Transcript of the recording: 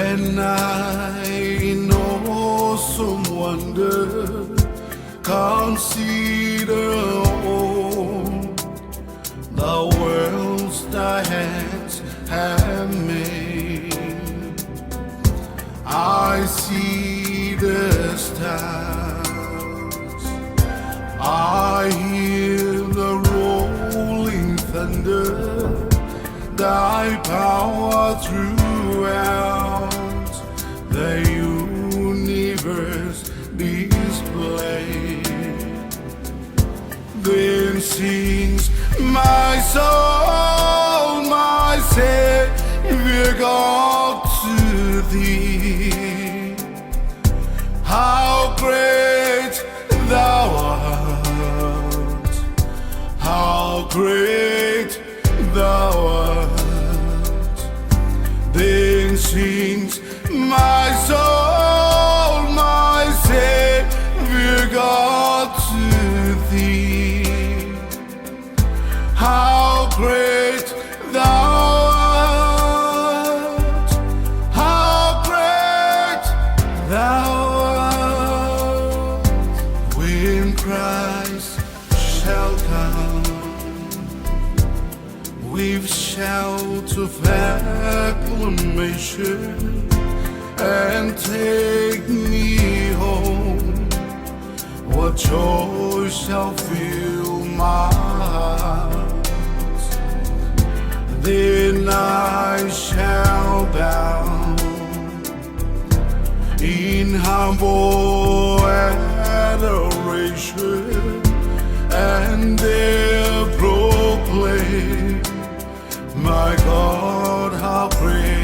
When I in awesome wonder consider all the worlds thy hands have made, I see the stars, I hear the rolling thunder, thy power throughout the universe displayed. Then sings my soul, my Savior God, to thee. How great thou art, how great thou art. Then sings my soul, my Savior God, to thee. How great thou art, how great thou art. When Christ shall come with shout of acclamation and take me home, what joy shall fill my heart. Then I shall bow in humble adoration and there proclaim, my God, how great